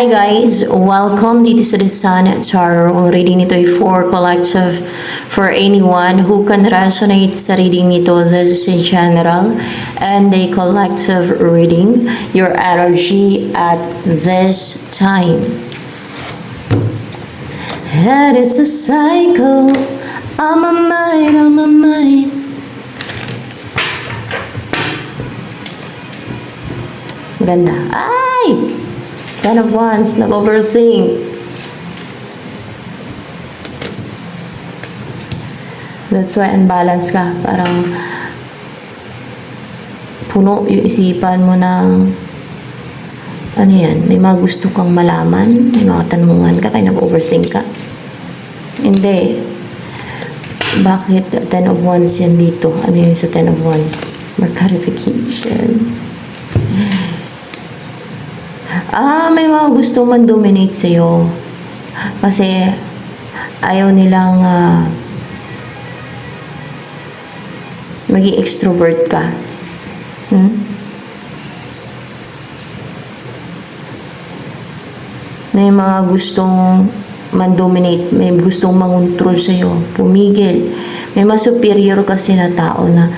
Hi guys! Welcome dito sa The Sun Tarot. Ang reading nito ay for collective for anyone who can resonate sa reading nito. This is in general and a collective reading. Your energy at this time. And it's a cycle. I'm a mind. Ganda. Ay! Ten of Wands, nag-overthink. That's why unbalance ka. Parang puno yung isipan mo ng ano yan, may mga gusto kang malaman, may mga tanungan ka, kaya nag-overthink ka. Hindi. Bakit Ten of Wands yan dito? Ano yun sa Ten of Wands? More clarification. May mga gusto man dominate sa'yo. Kasi ayaw nilang maging extrovert ka. May mga gustong man-dominate, may gustong mangontrol sa'yo, pumigil. May mga superior kasi na tao na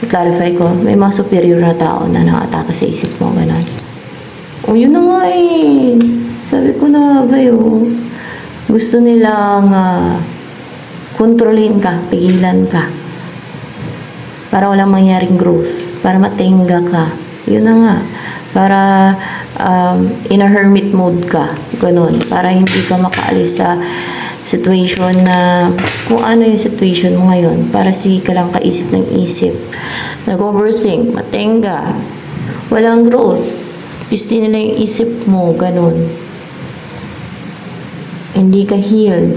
clarify ko, may mga superior na tao na nakatake sa isip mo, gano'n. O, yun na nga eh. Sabi ko na ba gusto nilang kontrolin ka, pigilan ka. Para walang mangyaring growth. Para matingga ka. Yun na nga. Para in a hermit mode ka. Gano'n. Para hindi ka makaalis sa situation na kung ano yung situation mo ngayon para sige ka lang kaisip ng isip, nag-overthink, matenga, walang growth, pisti nila yung isip mo, ganun. Hindi ka healed.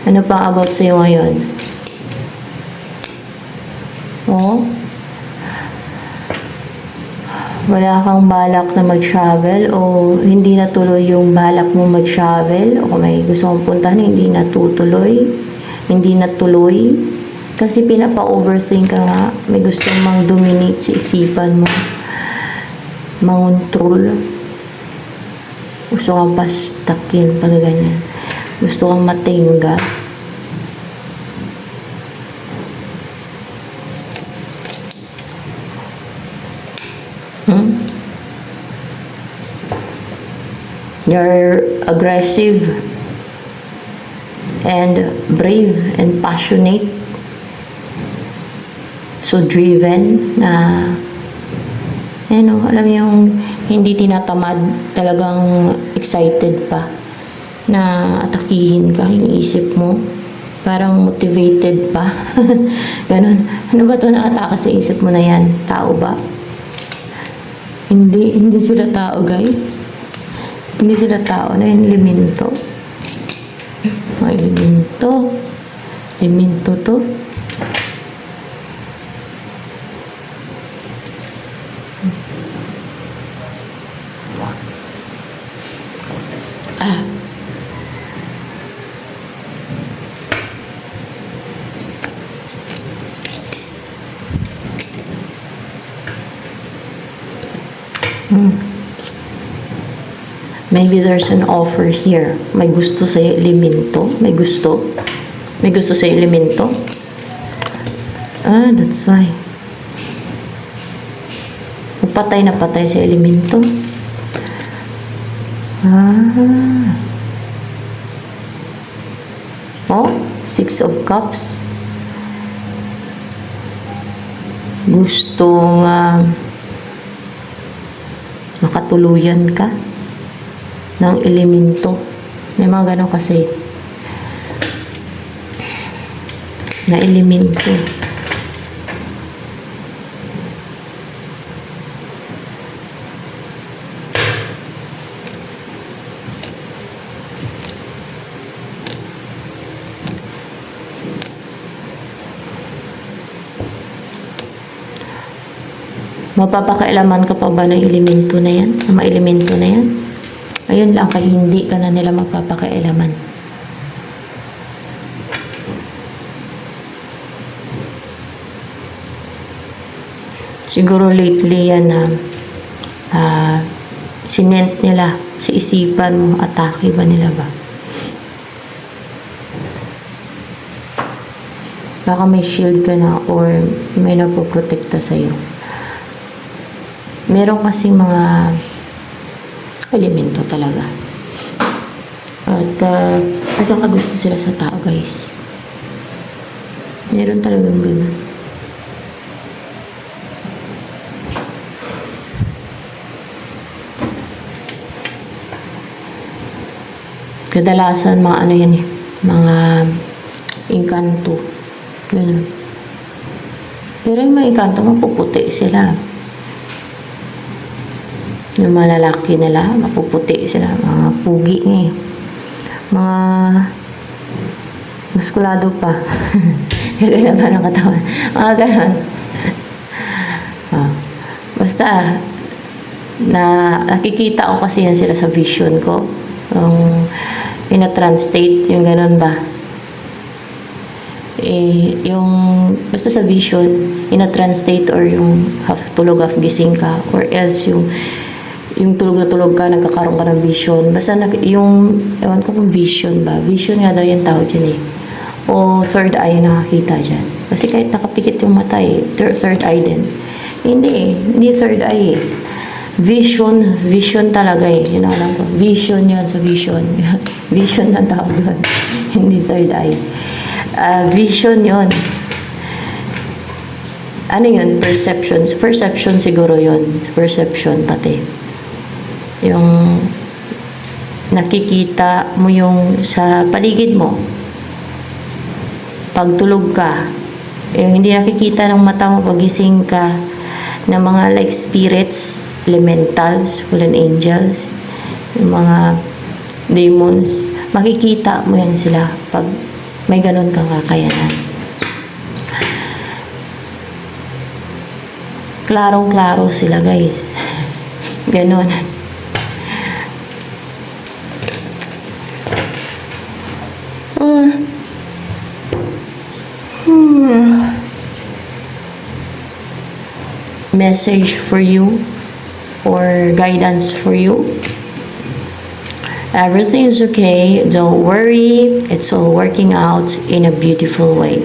Ano pa about sa'yo ngayon? Wala kang balak na mag-travel o hindi natuloy yung balak mo mag-travel o may gusto mong puntahan, hindi natutuloy, hindi natuloy kasi pinapa-overthink ka nga, may gusto mang dominate sa isipan mo, mangontrol, gusto kang pastakin, pagganyan, gusto kang matingga. You're aggressive and brave and passionate. So driven na alam yung hindi tinatamad, talagang excited pa na atakihin ka yung isip mo. Parang motivated pa. Ganon. Ano ba ito na-ataka sa isip mo na yan? Tao ba? Hindi sila tao, guys. Hindi sila tao na yung elemento. Mga elemento. Elemento to. Maybe there's an offer here. May gusto sa elemento. May gusto sa elemento. That's why. Patay na patay sa elemento. Six of Cups. Gustong makatuluyan ka ng elemento. May mga gano'n kasi na elemento. Mapapakailaman ka pa ba ng elemento na yan? Ng mga elemento na yan? Ayun lang, kaya hindi ka na nila mapapakailaman. Siguro lately yan na sinent nila sa isipan mo, atake ba nila ba? Baka may shield ka na or may napoprotekta sa'yo. Meron kasing mga elemento talaga. At nagkakagusto sila sa tao, guys. Meron talagang ganun. Kadalasan mga ano yan eh, mga engkanto. Ganun. Pero yung mga engkanto, mapuputi sila. Yung mga lalaki nila, mapuputi sila. Mga pugi eh. Mga muskulado pa. Kaya pa ng katawan. Mga ganun. Basta, nakikita ko kasi yan sila sa vision ko. Yung ina-translate, yung ganun ba? Yung basta sa vision, ina-translate or yung half tulog, half gising ka, or else yung tulog na tulog ka, nagkakaroon ka ng vision. Basta yung, ewan ko kung vision ba? Vision nga daw yung tawag dyan eh. O third eye nakakita dyan. Kasi kahit nakapikit yung mata eh, third eye din. Hindi third eye eh. Vision talaga eh. Yun ang alam ko. Vision yun sa vision. Vision na tawag doon. Hindi third eye. Vision yun. Ano yun? Perception. Perception siguro yun. Perception pati. Yung nakikita mo yung sa paligid mo. Pag tulog ka, yung hindi nakikita ng mata mo pagising ka ng mga like spirits, elementals, fallen angels, yung mga demons, makikita mo yan sila pag may ganun kang kakayanan. Klarong-klaro sila, guys. Ganun. Message for you or guidance for you. Everything is okay. Don't worry. It's all working out in a beautiful way.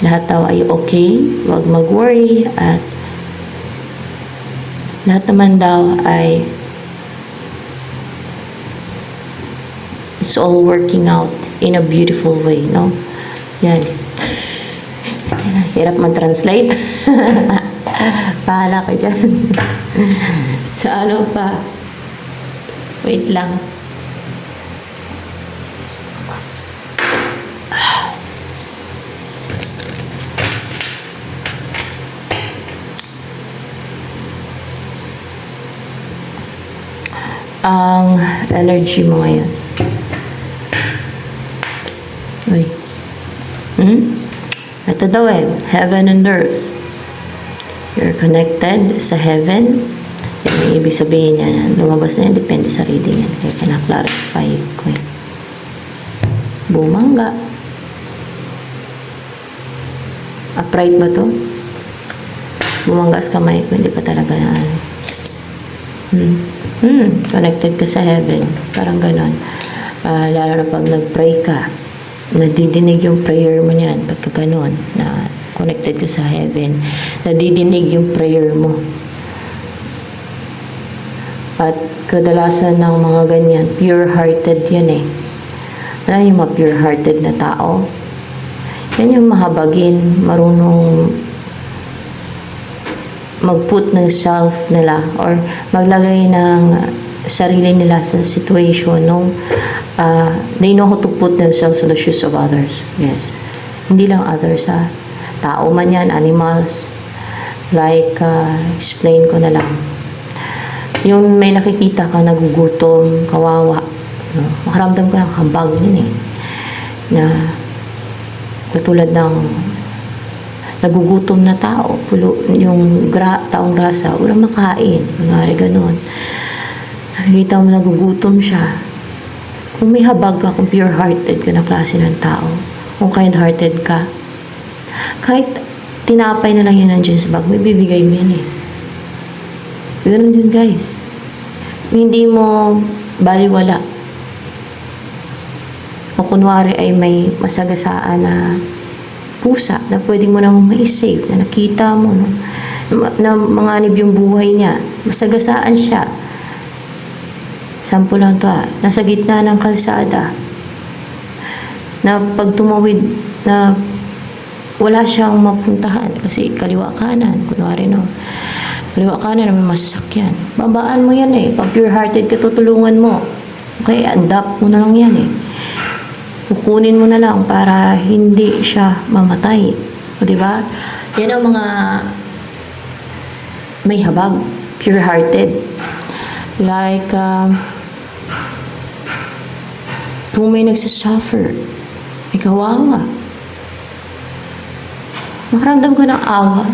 Lahat daw ay okay. Huwag mag-worry. At lahat naman daw ay it's all working out in a beautiful way, no? Yan. Hirap mag-translate. Pahala ka dyan. Sa ano pa? Wait lang. Ang energy mo ngayon. Uy. Ito daw eh. Heaven and earth. You're connected sa heaven. Yan ang ibig sabihin niya. Lumabas na yan. Depende sa reading yan. Kaya kina-clarify ko yan. Bumangga. Upright ba to? Bumangga sa kamay ko. Hindi pa talaga na ano. Connected ka sa heaven. Parang ganon. Lalo na pag nag-pray ka. Nadidinig yung prayer mo niyan. Pagka ganon. Na connected ka sa heaven. Nadidinig yung prayer mo. At kadalasan ng mga ganyan, pure-hearted yan eh. Ano yung mga pure-hearted na tao? Yan yung mahabagin, marunong mag-put ng self nila or maglagay ng sarili nila sa situation nung they know how to put themselves in the shoes of others. Yes. Hindi lang others ha. Tao man yan, animals. Like, explain ko na lang. Yung may nakikita ka, nagugutom, kawawa. No? Makaramdam ka ng habag yun eh. Na katulad ng nagugutom na tao, yung taong grasa, walang makain. Kunwari ganun. Nakikita mo nagugutom siya. Kung may habag ka, kung pure-hearted ka na klase ng tao, kung kind-hearted ka, kahit tinapay na lang yun nandiyan sa bag, may bibigay mo yan eh. Ganun yun guys. Hindi mo baliwala. O kunwari ay may masagasaan na pusa na pwede mo nang ma-save, na nakita mo, no? Na manganib yung buhay niya. Masagasaan siya. Sample lang to nasa gitna ng kalsada. Na pag tumawid, na wala siyang mapuntahan kasi kaliwa kanan, kunwari no. Kaliwa kanan na may masasakyan. Babaan mo yan eh. Pag pure-hearted ka, tutulungan mo. Okay, adapt mo na lang yan eh. Kukunin mo na lang para hindi siya mamatay. O diba? Yan ang mga may habag, pure-hearted. Like, kung may nagsasuffer, may kawawa. Makaramdam ka ng awa.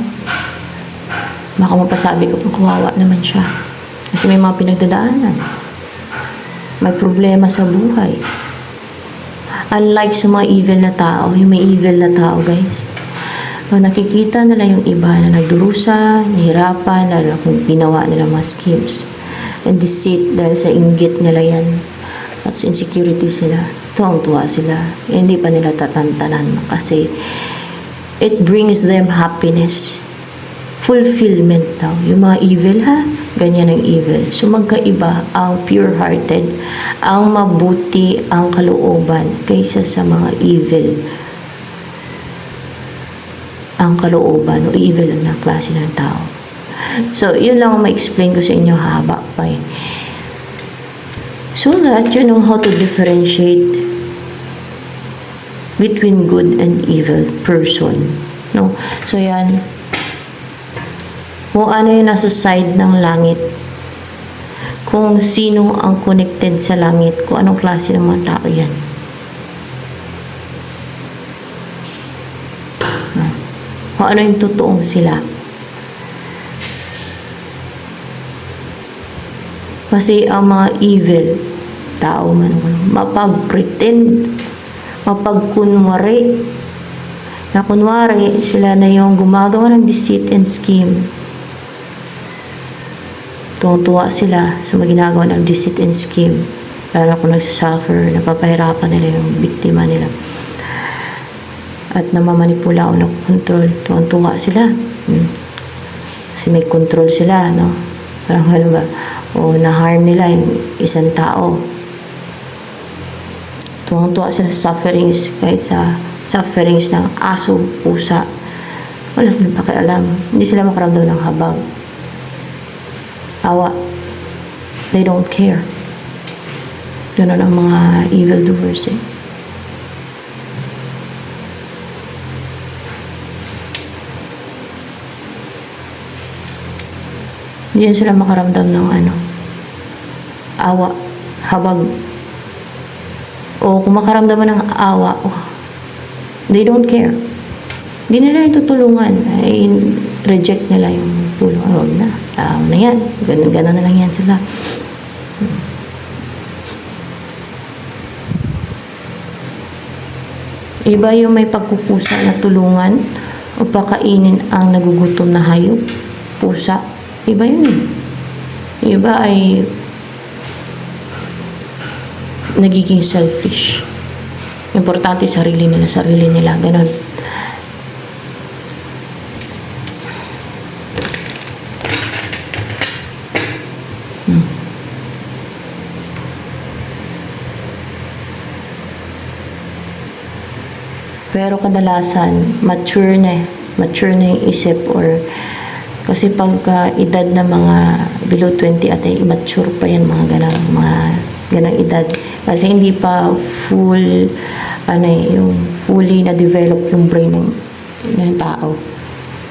Baka mapasabi ko pang kawawa naman siya. Kasi may mga pinagdadaanan. May problema sa buhay. Unlike sa mga evil na tao, yung may evil na tao guys, nakikita nila yung iba na nagdurusa, nahirapan, lalo na kung ginawa nila mga schemes. And deceit dahil sa inggit nila yan. At sa insecurity sila. Tuwang-tuwa sila. Eh, hindi pa nila tatantanan kasi it brings them happiness. Fulfillment daw. Yung mga evil ha, ganyan ang evil. So magkaiba ang pure-hearted, ang mabuti ang kalooban kaysa sa mga evil. Ang kalooban o evil na klase ng tao. So, yun lang ang ma-explain ko sa inyo, haba pa eh. So that you know how to differentiate between good and evil person. No? So yan, kung ano yung nasa side ng langit, kung sino ang connected sa langit, kung anong klase ng mga tao yan. Kung ano yung totoong sila. Kasi ang mga evil, tao man, mapag-pretend, mapag-kunwari, na kunwari sila na yung gumagawa ng deceit and scheme. Tuwa sila sa mga ginagawa ng deceit and scheme. Lalo kung nagsasuffer, napapahirapan nila yung biktima nila. At namamanipula o nakontrol, tuwa sila. Kasi may control sila, no? Parang ano ba? O na-harm nila yung isang tao. Tuwang-tuwa sila sa sufferings, kahit sa sufferings ng aso, pusa. Wala silang pakialam. Hindi sila makaramdam ng habag. Awa. They don't care. Ganun ang mga evildoers eh. Hindi sila makaramdam ng awa, habag. O kung makaramdaman ng awa, they don't care. Hindi nila yung tutulungan. Ay, reject nila yung tulong. Huwag na. Tao na yan. Ganun na lang yan sila. Iba yung may pagkukusa na tulungan o pakainin ang nagugutom na hayop. Pusa. Iba yun eh. Iba ay nagiging selfish. Importante sarili nila. Ganon. Pero kadalasan, mature na yung isip or kasi pagka edad na mga below 20 at ay immature pa yan, mga ganang edad. Kasi hindi pa yung fully na develop yung brain ng tao.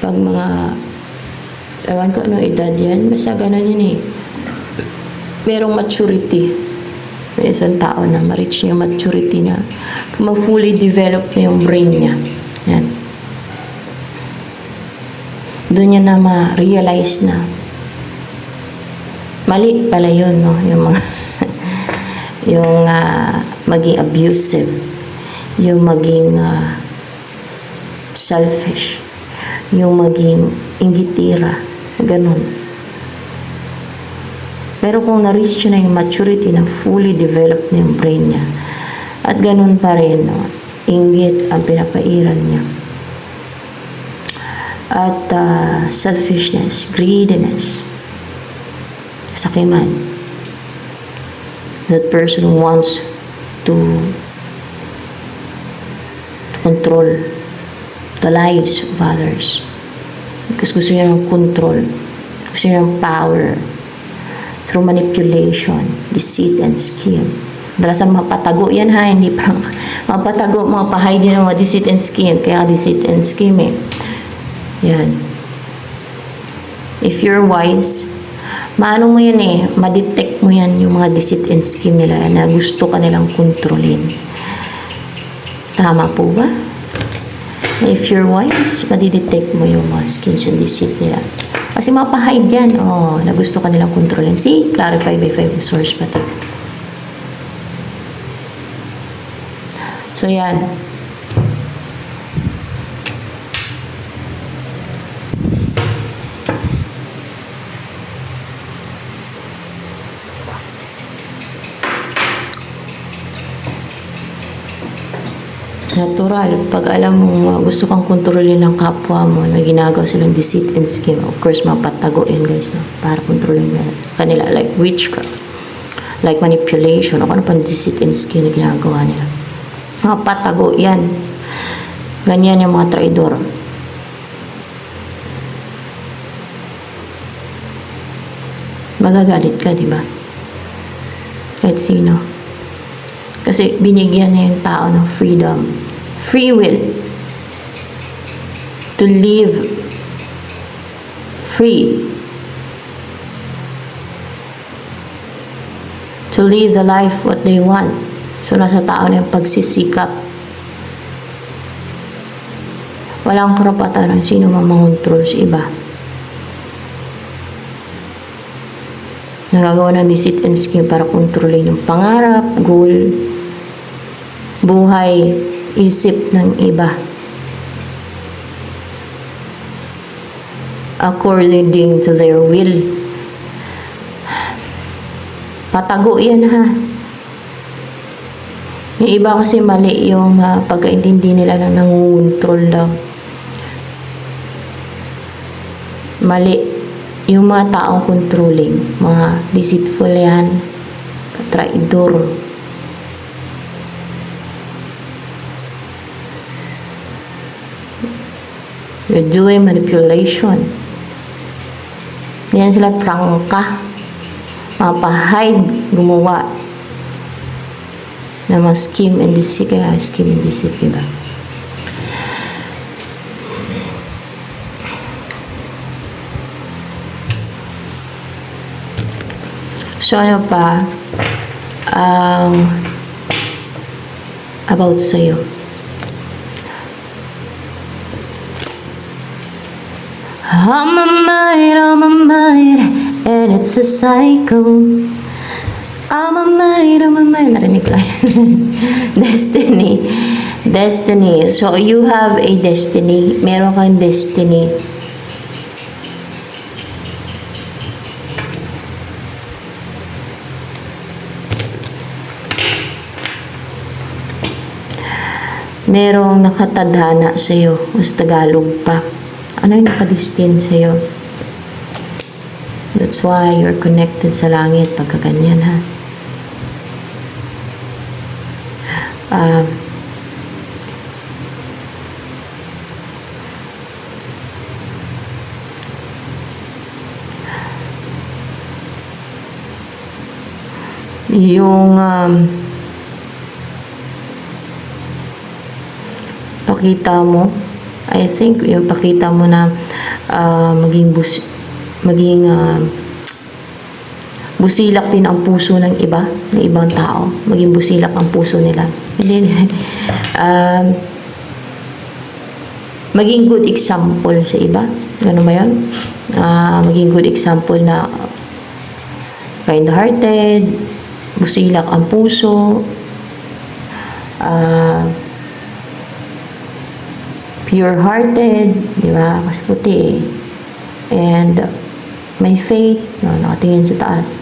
Pag mga, ewan ko anong edad yan, basta ganon yun eh. Merong maturity. May isang tao na ma-reach niya maturity na ma-fully develop na yung brain niya. Yan. Doon niya na ma-realize na mali pala yun, no? Yung mga yung maging abusive, yung maging selfish, yung maging inggitira. Ganun. Pero kung na-reach na yung maturity na fully developed na yung brain niya, at ganun pa rin, no, inggit ang pinapairal niya. At selfishness, greediness, sakiman. That person wants to control the lives of others. Because gusto niya ng control. Gusto niya ng power. Through manipulation, deceit, and scheme. Dalasan mapatago yan ha, hindi pa mapatago, mapahide yan ng mga deceit and scheme. Kaya deceit and scheme eh. Yan. If you're wise, maano mo yan eh, madetect mo yan yung mga deceit and scheme nila na gusto ka nilang kontrolin. Tama po ba? If you're wise, madidetect mo yung mga schemes and deceit nila. Kasi mapahide yan, na gusto ka nilang kontrolin. See? Clarify by 5 source pati. So, yan. Natural. Pag alam mo gusto kang kontrolin ng kapwa mo na ginagawa silang deceit and scheme, of course, mapatago yan guys, no? Para kontrolin na kanila. Like witchcraft. Like manipulation. O ano pang deceit and scheme na ginagawa nila. Mapatago yan. Ganyan yung mga traidor. Magagalit ka, di ba? Kahit sino. Kasi binigyan niya yung tao ng freedom. Free will. To live free. To live the life what they want. So, nasa tao na yung pagsisikap. Walang karapatan ng sino man mangontrol sa iba. Nagagawa ng deceit and scheme para kontrolin yung pangarap, goal, buhay, isip ng iba. According to their will. Patago yan ha. Yung iba kasi mali yung pagkaintindi nila na nangungontrol daw. Mali. Yung mga taong controlling, mga deceitful yan, traidor. You're doing manipulation. Yan sila prangka. Mapahide, gumawa na mga scheme and deceit. Kaya scheme and deceit, diba? So, ano pa ang about sa'yo? I'm a mind, and it's a cycle. I'm a mind. Narinig ko lang. Destiny. So, you have a destiny. Meron kang destiny. Merong nakatadhana sa'yo. Mas Tagalog pa. Ano yung nakadestin sa'yo? That's why you're connected sa langit pagka ganyan, ha? Yung pakita mo, I think yung pakita mo na maging busilak din ang puso ng iba, ng ibang tao. Maging busilak ang puso nila. Hindi, maging good example sa iba. Ganun ba yun? Maging good example na kind-hearted, busilak ang puso, pure-hearted, di ba? Kasi puti eh. And may faith, no? Nakatingin sa taas.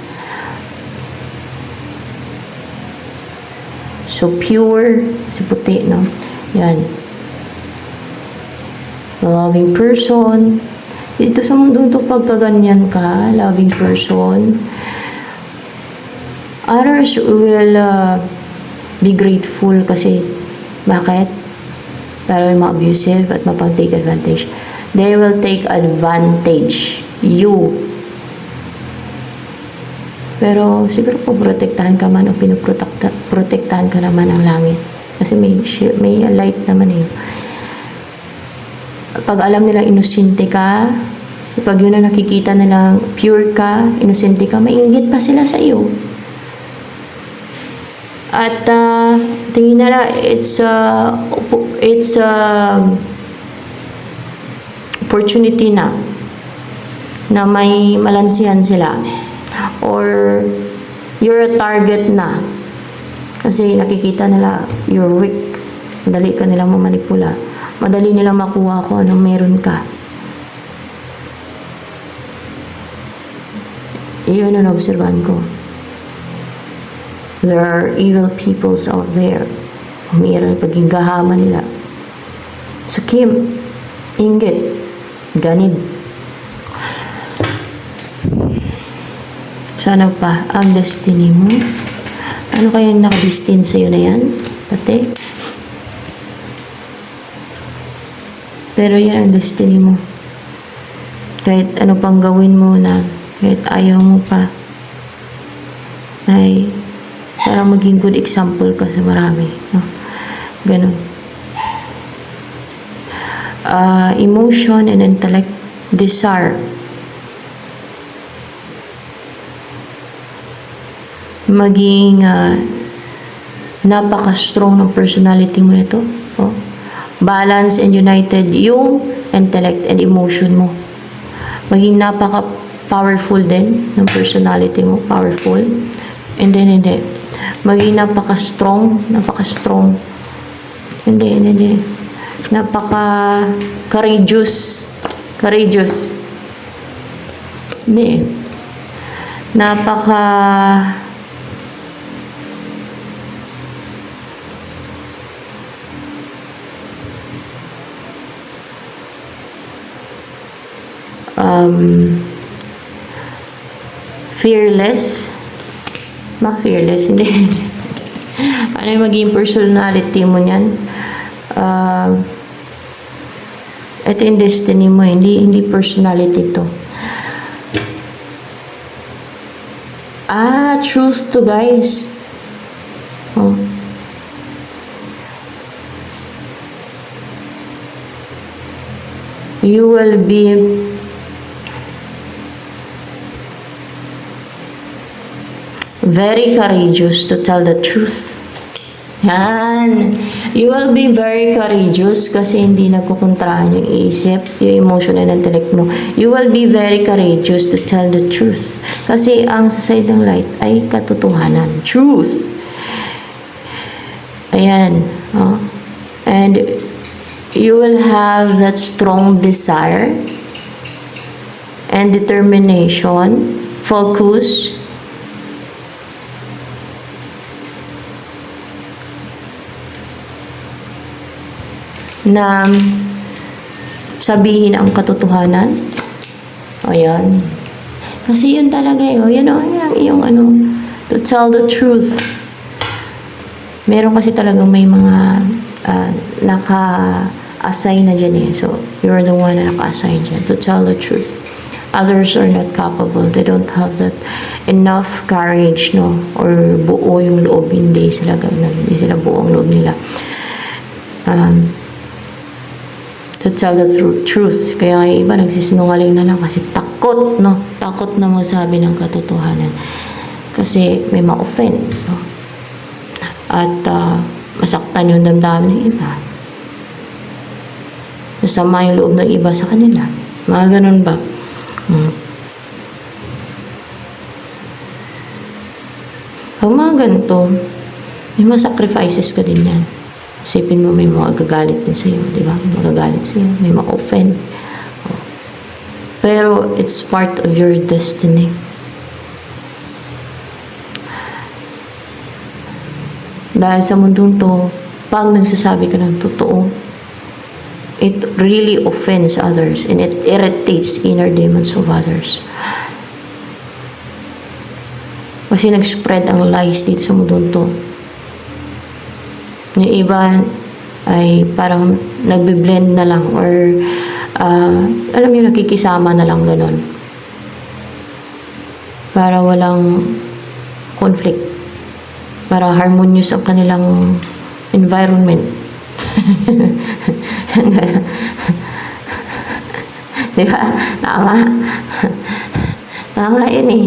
So, pure, kasi puti, no? Yan. Loving person. Dito sa mundo to, pagka ganyan ka, loving person, others will be grateful kasi, bakit? Pero ma-abusive at mapag-take advantage. They will take advantage. You. Pero siguro po protektahan ka man o pinoprotektahan ka naman ng langit. Kasi may light naman eh. Pag alam nila inosente ka, pag yun na nakikita nilang pure ka, inosente ka, mainggit pa sila sa iyo. At tingin nila it's opportunity na may malansihan sila, or you're a target na kasi nakikita nila you're weak, madali ka nilang mamanipula, madali nilang makuha kung anong meron ka. Iyon ang obserbahan ko. There are evil peoples out there. Umiiral paging gahaman nila. Sakim, inggit, ganid. Sana pa ang destiny mo. Ano kayang nakadestin sa'yo na yan? Pati? Pero yan ang destiny mo. Kahit ano pang gawin mo na, kahit ayaw mo pa, ay para maging good example ka sa marami. No? Ganun. Emotion and intellect, desire. Maging napaka-strong ng personality mo nito. Oh. Balance and united yung intellect and emotion mo. Maging napaka-powerful din ng personality mo. Powerful. And then, hindi. Maging napaka-strong. Hindi. Napaka-courageous. Courageous. Hindi. Fearless. Fearless, hindi. Ano yung maging personality mo niyan? Ito yung destiny mo, hindi personality to. Truth to, guys. Oh. You will be very courageous to tell the truth. Yan. You will be very courageous kasi hindi nagkukontrahan yung isip, yung emotion and intellect mo. You will be very courageous to tell the truth. Kasi ang sa side ng light ay katotohanan. Truth. Ayan. Oh. And you will have that strong desire and determination, focus, na sabihin ang katotohanan. Ayan. Kasi yun talaga yun. Yan ang iyong to tell the truth. Meron kasi talagang may mga naka-assign na dyan eh. So, you're the one na naka-assign dyan to tell the truth. Others are not capable. They don't have that enough courage, no? Or buo yung loob. Hindi sila buo ang loob nila. To tell the truth. Kaya yung iba nagsisinungaling na lang kasi takot, no? Takot na magsabi ng katotohanan. Kasi may ma-offend, no? At masaktan yung damdamin ng iba. Masama yung loob ng iba sa kanila. Mga ganun ba? Pag mga ganito, may mga sacrifices ka din yan. Isipin mo may mga gagalit din sa'yo, di ba? Magagalit sa'yo, may ma-offend. Pero it's part of your destiny. Dahil sa mundong to, pag nagsasabi ka ng totoo, it really offends others and it irritates inner demons of others. Kasi nag-spread ang lies dito sa mundong to. Yung iba ay parang nagbe-blend na lang or alam niyo, nakikisama na lang ganon. Para walang conflict. Para harmonious ang kanilang environment. Di ba? Tama. Tama yun eh.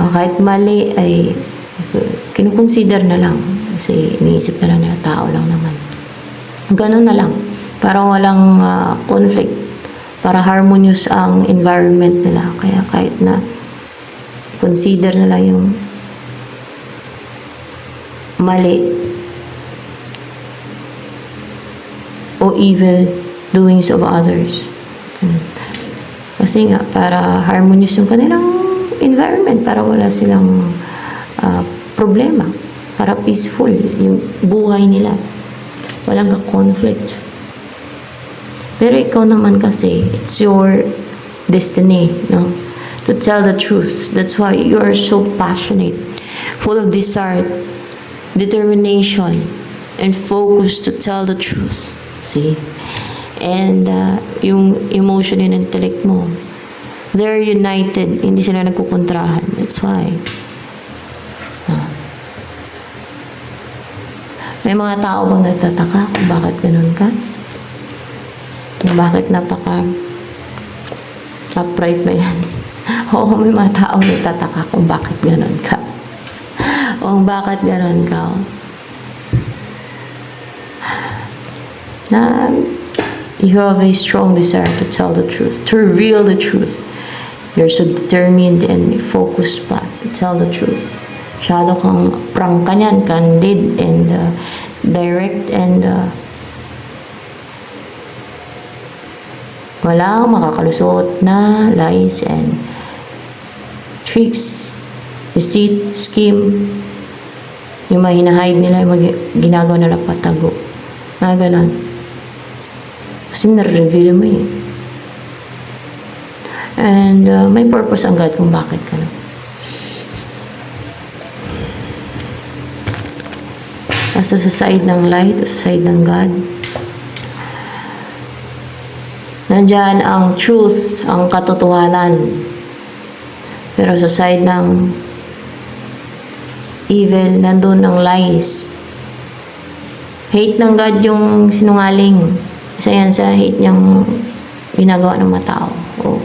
Kahit mali ay kinukonsider na lang. Kasi iniisip na lang nila, tao lang naman. Ganun na lang. Para walang conflict. Para harmonious ang environment nila. Kaya kahit na consider na lang yung mali o evil doings of others. Kasi nga, para harmonious yung kanilang environment, para wala silang problema, para peaceful yung buhay nila, walang conflict. Pero ikaw naman kasi, it's your destiny, no? To tell the truth. That's why you are so passionate, full of desire, determination, and focus to tell the truth. See? And yung emotion and intellect mo, they're united. Hindi sila nagkukontrahan. That's why. May mga tao bang nagtataka kung bakit ganun ka? Kung bakit upright ba yan? Oo, may mga tao nagtataka kung bakit ganun ka. Kung bakit ganun ka. Na you have a strong desire to tell the truth, to reveal the truth. You're so determined and focused pa to tell the truth. Masyado kang prangka niyan, candid and direct and walang makakalusot na lies and tricks, deceit, scheme. Yung mga hinahide nila, yung ginagawa nila patago. Mga ganon. Kasi na-reveal mo eh. And may purpose ang God kung bakit ka na. Nasa sa side ng light o sa side ng God. Nandyan ang truth, ang katotohanan. Pero sa side ng evil, nandun ang lies. Hate ng God yung sinungaling. Isa yan sa hate niyang ginagawa ng mga tao. O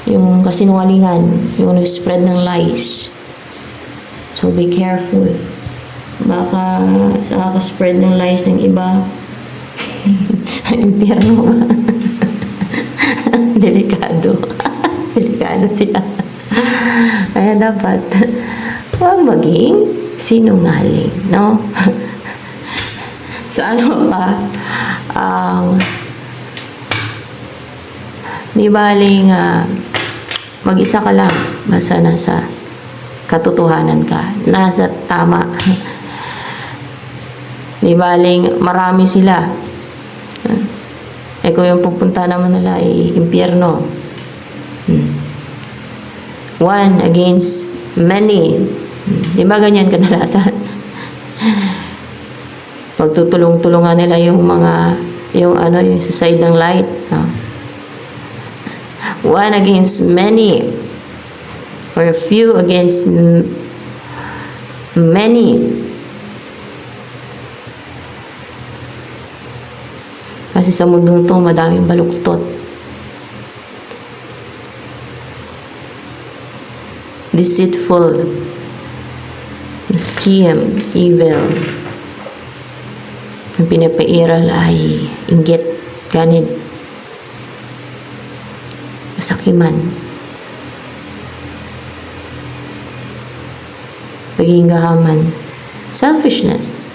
yung kasinungalingan, yung nag-spread ng lies. So be careful. Baka sa kaka-spread ng lies ng iba, impyerno ba? Delikado. Delikado sila. Kaya dapat huwag maging sinungaling, no? So ano pa, di baling mag-isa ka lang, basta nasa katotohanan ka, nasa tama. Di baling marami sila. Kung yung pupunta naman nila ay impyerno. One against many. Di ba ganyan kadalasan? Pagtutulong-tulungan nila yung mga, yung sa side ng light. One against many. Or a few against many. Kasi sa mundong to, madaming baluktot. Deceitful, scheme, evil. Ang pinapairal ay inggit, ganid, masakiman. pagiging gahaman, selfishness.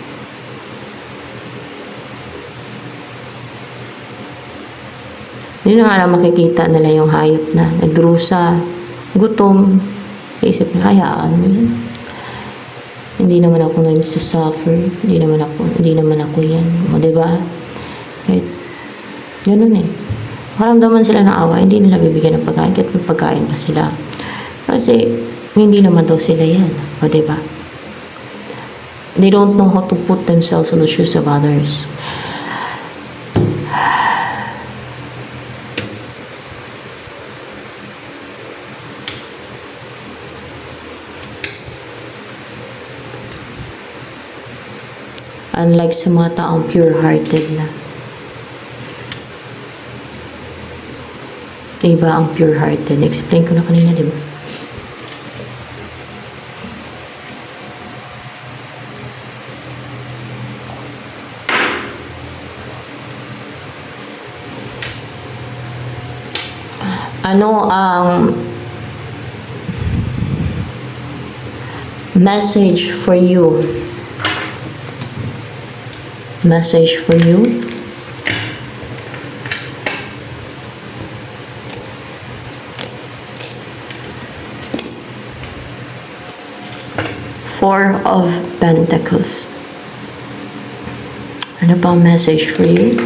Yun na nga lang makikita nila yung hayop na nagdurusa, gutom, isip na, hayaan mo yun. Hindi naman ako nagsasuffer, hindi naman ako yan. O, diba? Kahit, ganun eh. Maramdaman sila ng awa, hindi nila bibigyan ng pagkain, kahit may pagkain pa sila. Kasi, hindi naman daw sila yan. O, diba? They don't know how to put themselves in the shoes of others. Unlike sa mga taong pure-hearted na. Iba ang pure-hearted. Explain ko na kanina, di ba? Ano ang message for you? Message for you. Four of Pentacles. Ano pa ang message for you?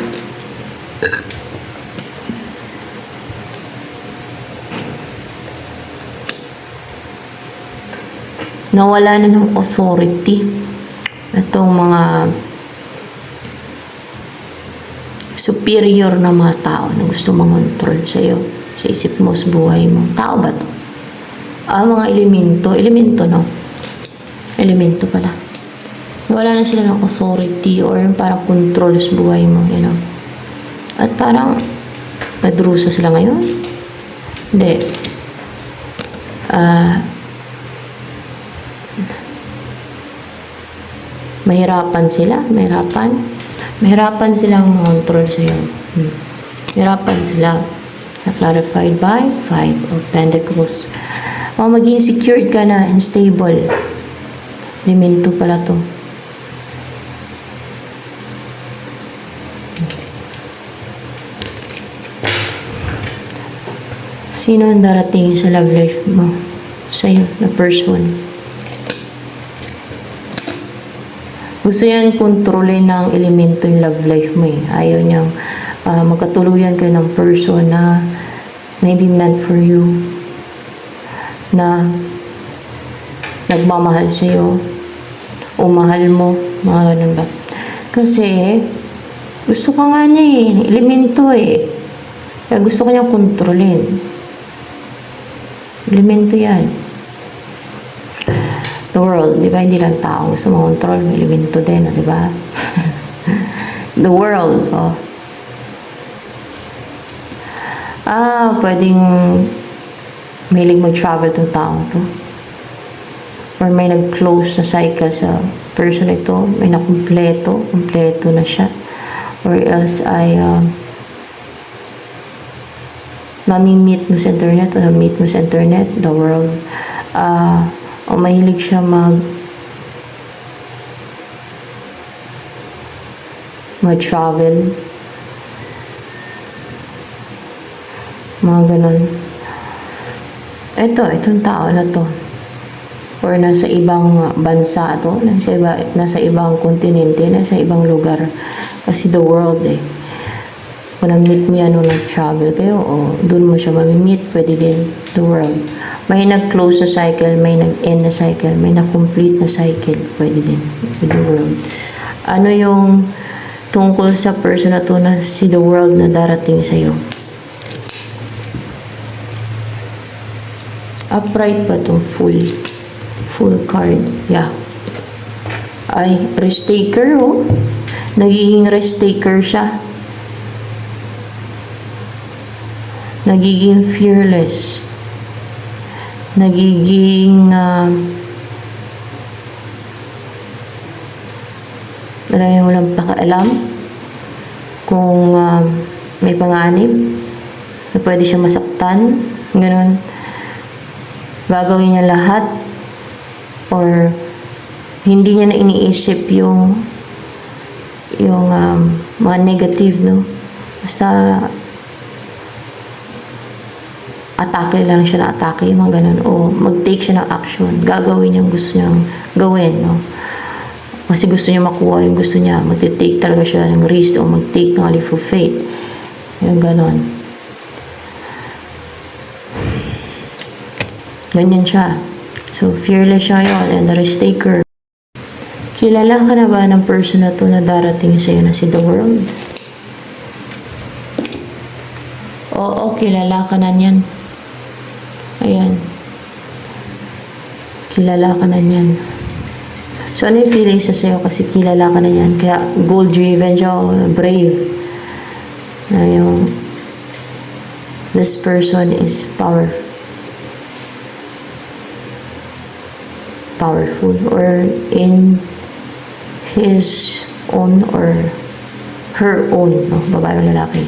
Nawala na ng authority itong mga superior na mga tao na gusto mangontrol sa'yo, sa isip mo, sa buhay mo. Tao ba to? Mga elemento. Elemento, no? Elemento pala. Wala na sila ng authority or parang control sa buhay mo, you know? At parang nadrusa sila ngayon? Hindi. Mahirapan sila. Mahirapan silang control sa'yo. Mahirapan sila. Na-clarified by 5 of Pentacles. Maging secured ka na and stable. Elemento pala to. Sino ang darating sa love life mo? Sa'yo, na person. Gusto yan kontrolin ng elemento yung love life mo eh. Ayaw niyang magkatuluyan kayo ng person na maybe meant for you. Na nagmamahal sa'yo. O mahal mo. Mga ganun ba? Kasi gusto ka nga niya eh. Elemento eh. Kaya gusto ka niyang kontrolin. Elemento yan. The world, di ba? Hindi lang tao gusto makontrol, may elemento din, di ba? The world, oh. Pwedeng mahilig mag-travel tong taong to. Or may nag-close na cycle sa person ito, may nakumpleto, kompleto na siya. Or else ay mami-meet mo sa internet, o na-meet mo sa internet, the world, o mahilig siya mag-travel. Mga ganun. Itong tao na to. Or nasa ibang bansa to. Nasa ibang kontinente. Nasa ibang lugar. Kasi the world eh. Kung na-meet mo yan o nag-travel kayo, o dun mo siya mamimit, pwede din the world. May nag-close na cycle, may nag-end na cycle, may na-complete na cycle, pwede din with the world. Ano yung tungkol sa person na to na si the world na darating sa'yo? Upright pa itong full card. Yeah. Ay, risk taker, oh. Nagiging risk taker siya. Nagiging fearless. Nagiging walang pakialam kung may panganib na pwede siya masaktan, ganun. Gagawin niya lahat or Hindi niya na iniisip yung mga negative, no? Sa atake lang siya na atake, yung mga ganun. O mag-take siya ng action. Gagawin yung gusto niyang gawin, no? Kasi gusto niya makuha yung gusto niya. Mag-take talaga siya ng risk o mag-take ng leap of faith. Yung ganun. Ganyan siya. So, fearless siya yun. And the risk taker. Kilala ka na ba ng person na to na darating sa'yo na si The World? Oo, kilala ka na niyan. Ayan. Kilala ka na niyan. So, ano yung feelings sa sa'yo? Kasi kilala ka na niyan. Kaya, goal-driven siya, brave. Na yung, this person is powerful. Or in his own or her own, no? Babae o lalaki.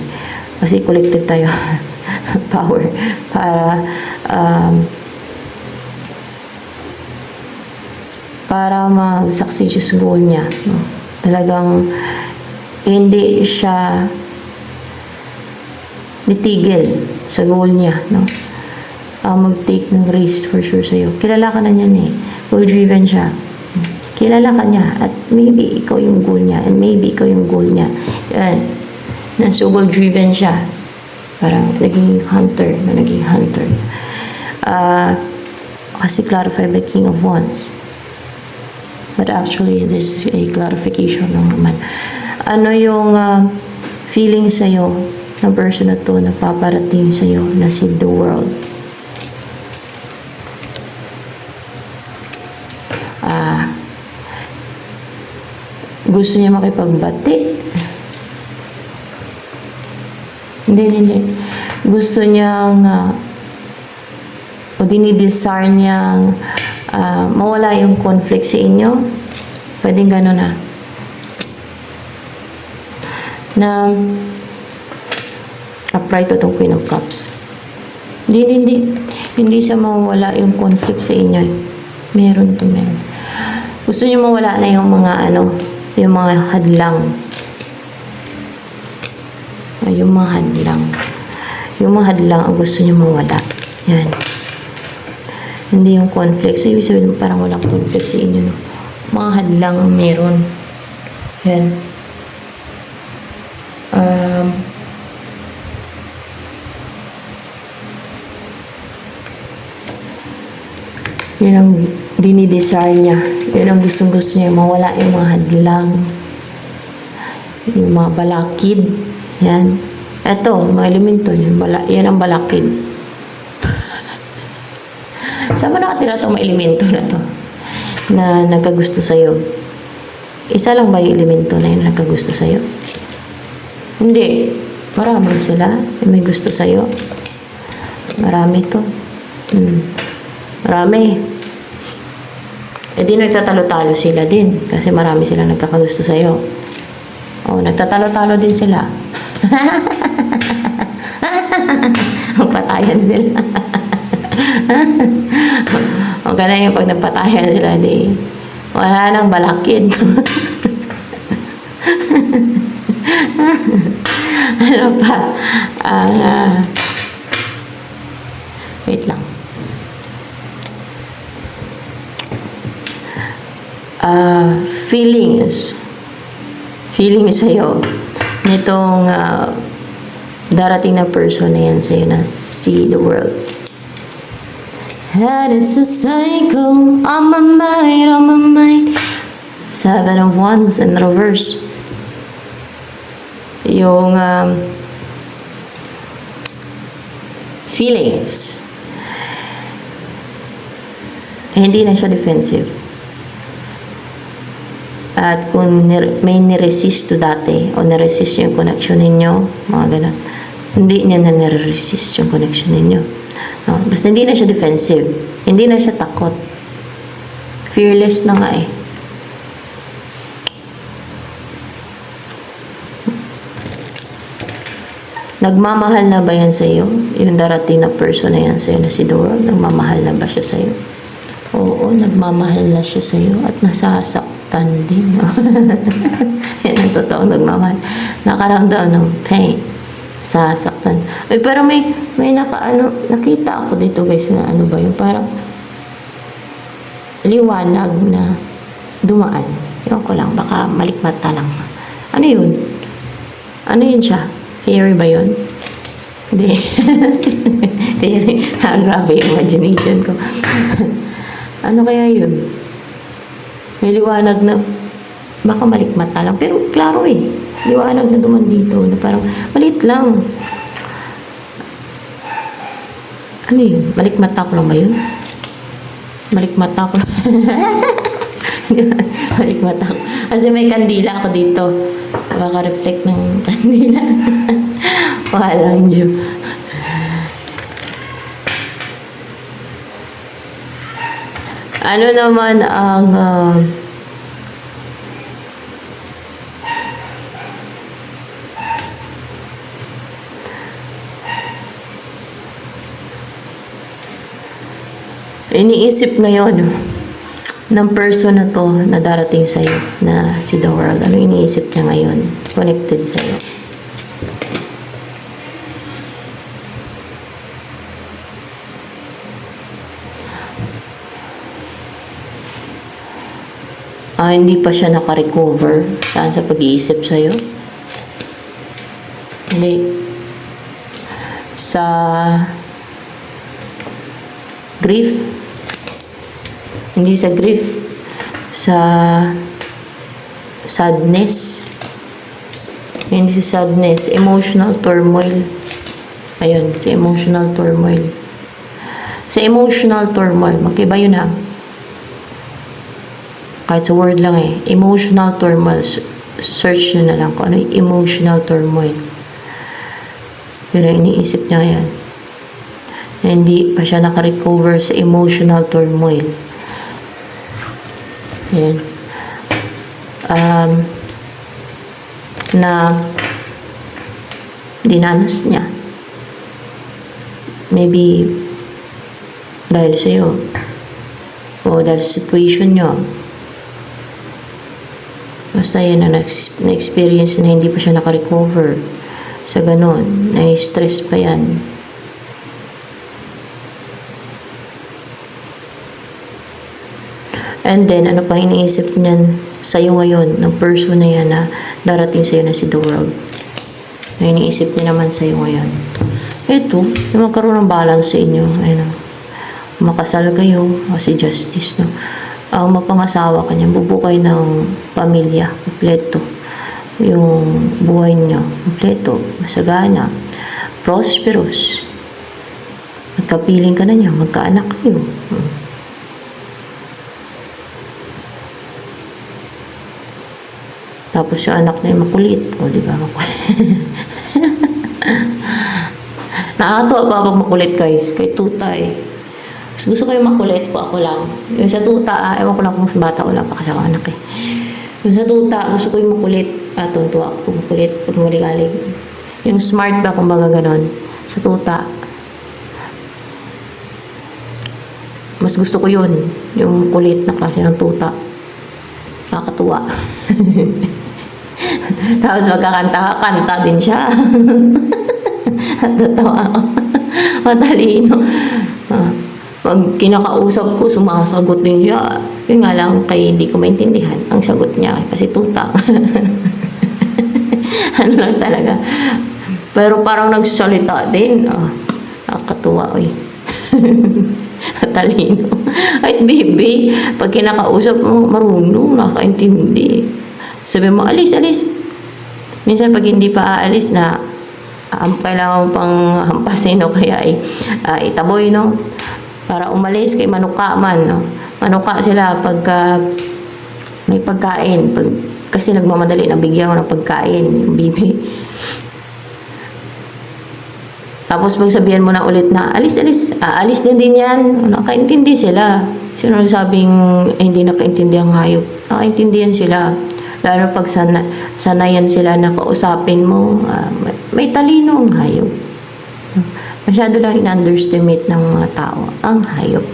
Kasi collective tayo. Power. Para mag-succeed sa goal niya. No? Talagang hindi siya nitigil sa goal niya. No? Mag-take ng risk for sure sa'yo. Kilala ka na niyan eh. Goal-driven siya. Kilala ka niya. At maybe ikaw yung goal niya. And maybe ikaw yung goal niya. Yan. So goal-driven siya. Parang naging hunter. Kasi clarified by King of Wands. But actually, this is a clarification lang naman. Ano yung feeling sa'yo ng person na to na paparating sa'yo na si The World? Gusto niya makipagbati? Hindi. Gusto niyang o dinidesire niyang mawala yung conflict sa inyo. Pwedeng gano'n na upright o itong Queen of Cups. Hindi siya mawala yung conflict sa inyo. Meron. Gusto niyo mawala na yung mga yung mga hadlang. Yung mga hadlang ang gusto niyo mawala. Yan. Hindi yung conflict. So, ibig sabihin parang walang conflict sa inyo. No? Mga hadlang ang meron. Yan. Yun ang dinidesire niya. Yun ang gustong-gusto niya. Mawala yung mga hadlang. Yung mga balakid. Yan. Eto, mga elemento. Yan ang balakid. Saan ba nakatira itong mga elemento na to? Na nagkagusto sa'yo? Isa lang ba yung elemento na yun na nagkagusto sa'yo? Hindi. Marami sila. May gusto sa'yo. Marami to. Marami. E di nagtatalo-talo sila din. Kasi marami silang nagkakagusto sa'yo. O, nagtatalo-talo din sila. Magpatayan sila. O, ganun yung pag nagpatayan sila, di wala nang balakid. Ano pa? Wait lang. Feelings sa'yo nitong darating na person na yan sa'yo na see the world. And it's a cycle on my mind. 7 of Wands in reverse. Yung feelings. Hindi na siya defensive. At kung may niresist to dati o niresist yung connection ninyo, mga ganun, hindi niya na niresist yung connection ninyo. No? Basta hindi na siya defensive. Hindi na siya takot. Fearless na nga eh. Nagmamahal na ba yan sa'yo? Yung darating na person na yan sa'yo na si The World, nagmamahal na ba siya sa'yo? Oo, nagmamahal na siya sa'yo at nasasaktan din. Yan ang totoong nagmamahal. Nakaramdam ng pain. Sasaktan. Ay, pero nakita ako dito guys na ano ba yung parang liwanag na dumaan. Ewan ko lang, baka malikmata lang. Ano yun? Ano yun siya? Fairy ba yun? Hindi. Fairy. Grabe yung imagination ko. Ano kaya yun? May liwanag na baka malikmata lang. Pero klaro eh. Liwanag na duman dito na parang maliit lang. Ano yun? Malikmata ko lang ba yun? Malikmata ko lang. Malikmata ko. Kasi may kandila ako dito. Baka reflect ng kandila. Walang Diyo. Ano naman ang iniisip ngayon ng person na to na darating sa'yo, na si The World? Ano iniisip niya ngayon? Connected sa'yo. Hindi pa siya naka-recover. Saan sa pag-iisip sa'yo? Hindi. Sa grief. Hindi sa grief. Sa sadness. Hindi sa sadness. Emotional turmoil. Ayun, sa emotional turmoil. Sa emotional turmoil, magkaiba yun ha. Kahit sa word lang eh. Emotional turmoil. Search nyo na lang kung ano yung emotional turmoil. Yun ang iniisip niya yan. Na hindi pa siya nakarecover sa emotional turmoil. Yan. Na dinanas niya. Maybe dahil sa'yo. O dahil sa situation nyo. Basta yan na-experience na hindi pa siya nakarecover sa ganon. Na-stress pa yan. And then, ano pa iniisip niyan sa'yo ngayon, ng person na yan na darating sa'yo na si The World? Na iniisip niya naman sa'yo ngayon. Ito, yung magkaroon ng balance sa inyo. Ayun, makasal kayo, kasi justice, no? Ang mapangasawa ka niya, bubukay ng pamilya, kompleto. Yung buhay niyo, kompleto, masagana, prosperous. Magkapiling ka na niya, magkaanak kayo. Tapos yung anak niya makulit. O, di ba? Nakakatuwa pa pag makulit, guys. Kay tuta eh. Mas gusto ko yung makulit po, ako lang. Yung sa tuta, ewan ko lang kung bata, wala pa kasi ako anak eh. Yung sa tuta, gusto ko yung makulit. Tuntua ako makulit pag maligalig. Yung smart ba, kumbaga ganon. Sa tuta. Mas gusto ko yun. Yung kulit na klase ng tuta. Nakakatuwa. Tapos magkakanta din siya. Natawa ako. Matalino. Pag kinakausap ko, sumasagot din siya. Yun nga lang, kay hindi ko maintindihan ang sagot niya. Kasi tuta. Ano lang talaga. Pero parang nagsasalita din. Nakakatuwa, oy. Talino. Ay, baby, pag kinakausap mo, marunong, nakakaintindi. Sabi mo, alis, alis. Minsan pag hindi pa aalis na kailangan mo pang hampasin o kaya itaboy, no? Para umalis kay manuka man, no? Manuka sila pagka may pagkain. Kasi nagmamadali na bigyan ko ng pagkain, yung bibi. Tapos pag sabihan mo na ulit na, alis, alis. Alis din yan. Nakaintindi sila. Sino sabing hindi nakaintindi ang hayop? Nakaintindihan sila. Lalo pag sanayan sila na kausapin mo, may talino ang hayop. Masyado lang in-underestimate ng mga tao ang hayop.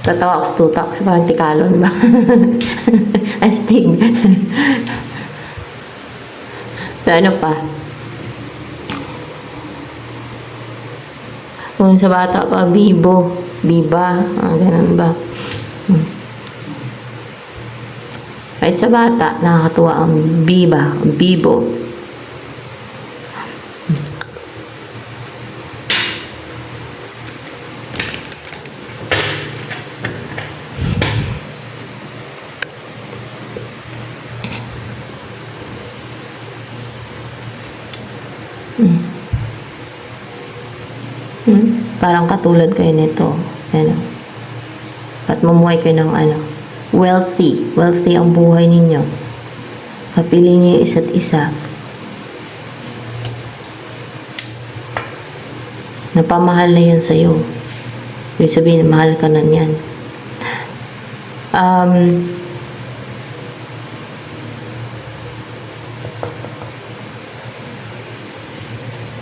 Tatawa ako sa tuta kasi parang tikalon ba? Astig. So, ano pa? Kung sa bata pa, bibo, biba, ganun ba? Kahit sa bata, nakakatuwa ang biba, bibo. Parang katulad kayo nito. Ano? At mamuhay kayo ng wealthy. Wealthy ang buhay ninyo. Kapili niyo yung isa't isa. Napamahal na yan sa'yo. Ibig sabihin, mahal ka na yan.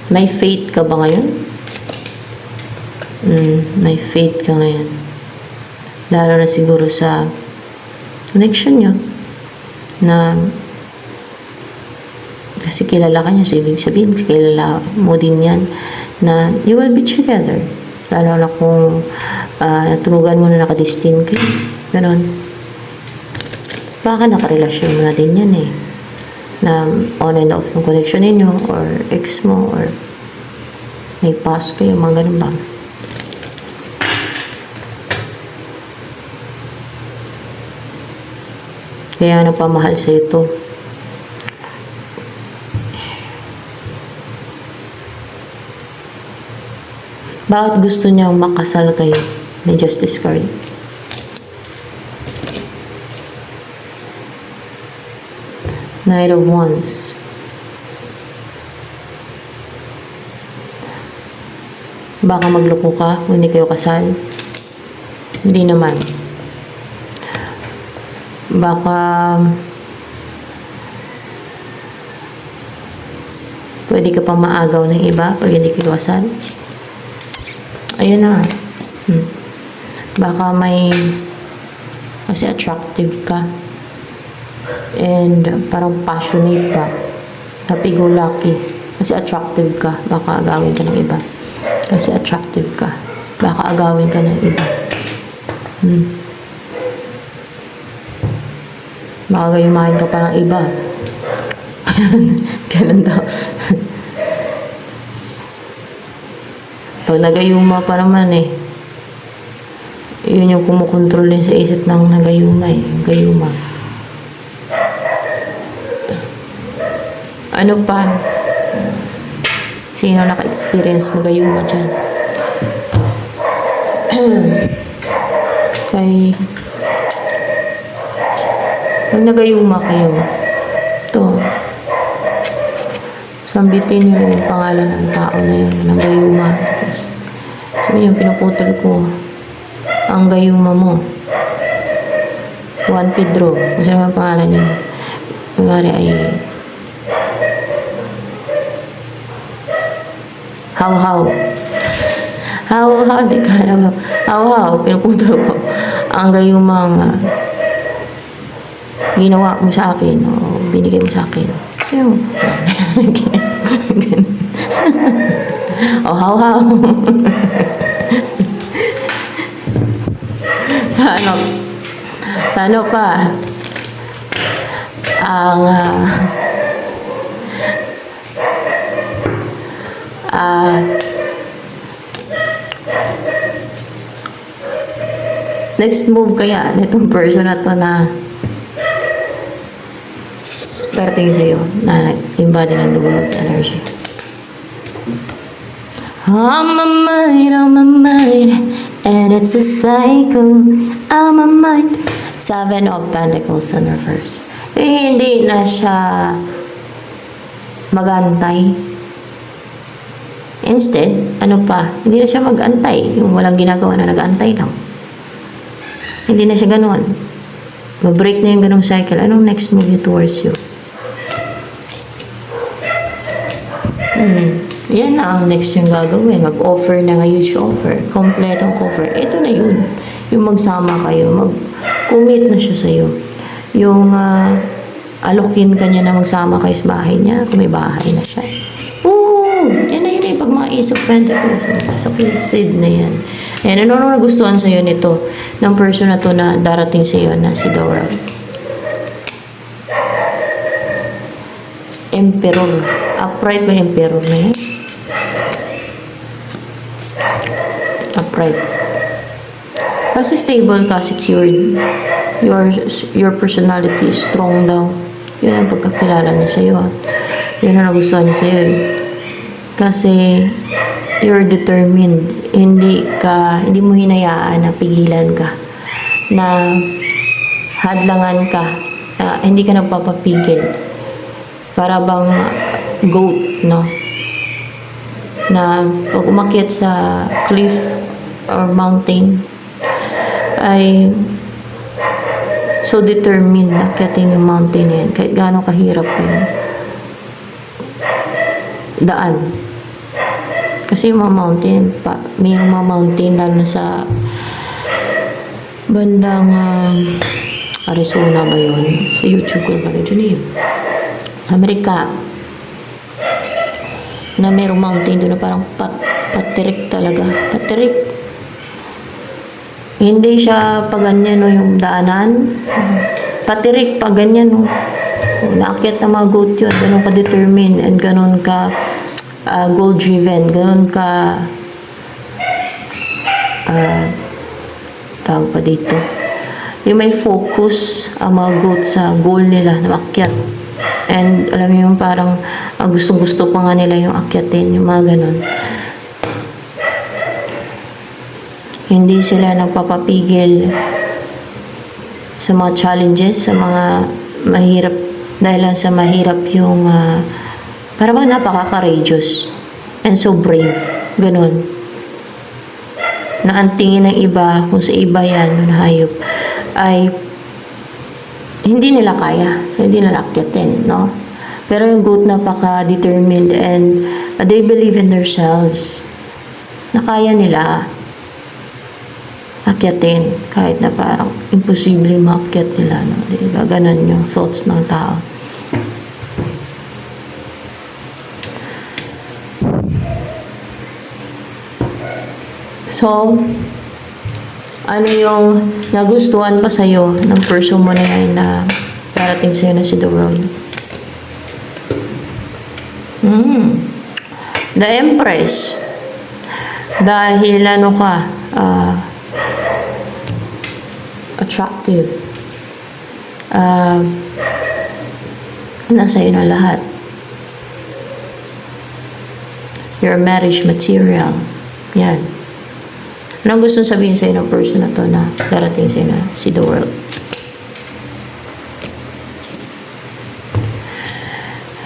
May faith ka ba ngayon? May faith ka ngayon. Lalo na siguro sa connection nyo na kasi kilala ka niya, so ibig sabihin kilala mo din yan na you will be together. Lalo na kung naturugan mo na nakadestin kayo. Ganon. Baka nakarelasyon mo na din yan eh. Na on and off yung connection ninyo or ex mo or may past kayo, mga ganun ba? Kaya nagpamahal sa ito. Bakit gusto niyang makasal kayo? May justice card. Knight of Wands. Baka magloko ka kung hindi kayo kasal. Hindi naman. Baka pwede ka pa maagaw ng iba pag hindi kayo kasal. Ayun na. Baka may kasi attractive ka and parang passionate pa, happy-go-lucky kasi attractive ka. Baka agawin ka ng iba kasi attractive ka. Baka agawin ka ng iba. Baka gayumahin ka pa ng iba. Ganun daw. Pag nagayuma pa naman eh, yun yung kumukontrol din sa isip ng nagayuma eh. Gayuma. Ano pa? Sino naka-experience magayuma dyan? Kay pag nagayuma kayo, ito, sambitin nyo yung pangalan ng tao na yun, nagayuma. Sabi yung pinuputol ko, ang gayuma mo. Juan Pedro, kung sino ang pangalan niya. Kunwari ay How. How, di ka alam. How, pinuputol ko. Ang gayumang ginawa mo sa akin o binigay mo sa akin. So, oh, how. Ano pa? Ang next move kaya nitong person na to na parating sa'yo na embody ng the world energy. On my mind, and it's a cycle. On my mind. 7 of Pentacles in reverse. Hindi na siya magantay. Instead, ano pa? Hindi na siya mag-antay. Yung walang ginagawa na nag-antay lang. Hindi na siya ganoon. Mag-break na yung ganong cycle. Anong next move niyo towards you? Yan na ang next yung gagawin. Mag-offer na nga huge offer. Kompletong offer. Ito na yun. Yung magsama kayo, mag-commit na siya sa'yo. Yung alokin ka niya na magsama kayo sa bahay niya, kung may bahay na siya. Oo, yan na yun eh, pag mga Ace of Pentacles, succeed na yan. Ayan, ano nagustuhan sa'yo nito, ng person na to na darating sa'yo na si The World? Emperor. Upright ba Emperor na yan? Upright. Kasi stable ka, secured. Your personality is strong daw. Yun ang pagkakilala niya sa'yo. Yun ang nagustuhan niya sa'yo. Kasi you're determined. Hindi mo hinayaan na pigilan ka. Na hadlangan ka. Na hindi ka nagpapapigil. Para bang goat, no? Na pag umakyat sa cliff or mountain, ay so determined na akyatin yung mountain yan. Kahit gaano kahirap yung daan. Kasi yung mga mountain, may mga mountain lalo sa bandang Arizona ba yun? Sa YouTube ko ba rin yun? Sa Amerika. Na mayroong mountain doon na parang patirik talaga. Patirik. Hindi siya pa ganyan, no, yung daanan. Patirik pa ganyan, no. Naakyat na mga goat yun. Ganun ka determined and ganun ka goal driven. Ganun ka tawag pa dito. Yung may focus ang mga goat sa goal nila na akyat. And alam mo yung parang gustong-gusto pa nga nila yung akyatin, yung mga ganun. Hindi sila nagpapapigil sa mga challenges, sa mga mahirap, dahil lang sa mahirap yung para bang napaka-courageous and so brave. Ganun. Na ang tingin ng iba, kung sa iba yan, na hayop, ay hindi nila kaya. So, hindi nila akyatin, no? Pero yung goat napaka-determined and they believe in themselves. Na kaya nila akyatin kahit na parang imposible maakyat nila, no? Diba? Ganun yung thoughts ng tao. So, ano yung nagustuhan pa sa'yo ng person mo na yan na darating sa'yo na si The World? The Empress. Dahil ano ka, attractive. Nasa iyo na lahat. Your marriage material. Yan. Anong gusto sabihin sa'yo ng person na to na darating sa'yo na si The World?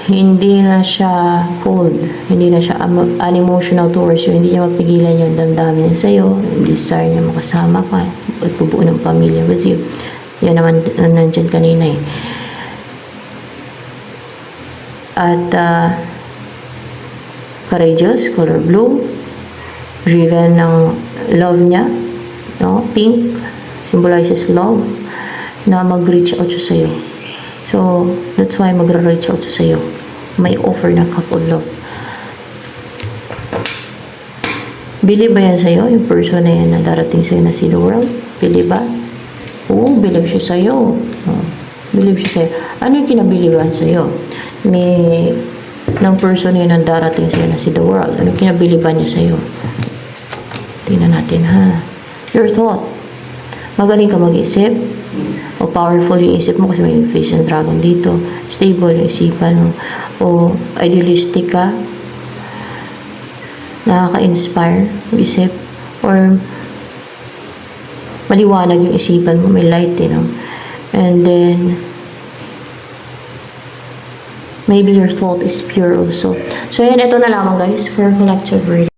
Hindi na siya cold. Hindi na siya unemotional towards you. Hindi niya mapigilan yung damdamin niya sa'yo. Yung desire niya makasama ka at bubuo ng pamilya with you. Yan naman nandyan kanina eh. At courageous, color blue. Driven ng love niya, no? Pink symbolizes love, na mag-reach out siya sa'yo. So, that's why mag-reach out siya sa'yo. May offer na couple love. Believe ba yan sa'yo? Yung person na yan na darating sa'yo na si The World? Believe ba? Oo, believe siya sa'yo. Oh, believe siya sa'yo. Ano yung kinabiliban sa'yo? Ng person na yan na darating sa'yo na si The World. Ano yung kinabiliban niya sa'yo? Tingnan natin, ha? Your thought. Magaling ka mag-isip. O powerful yung isip mo kasi may face and dragon dito. Stable yung isipan mo. O idealistic ka. Nakaka-inspire yung isip. Or maliwanag yung isipan mo. May light, you know. And then maybe your thought is pure also. So, yan. Ito na lamang, guys, for collective reading.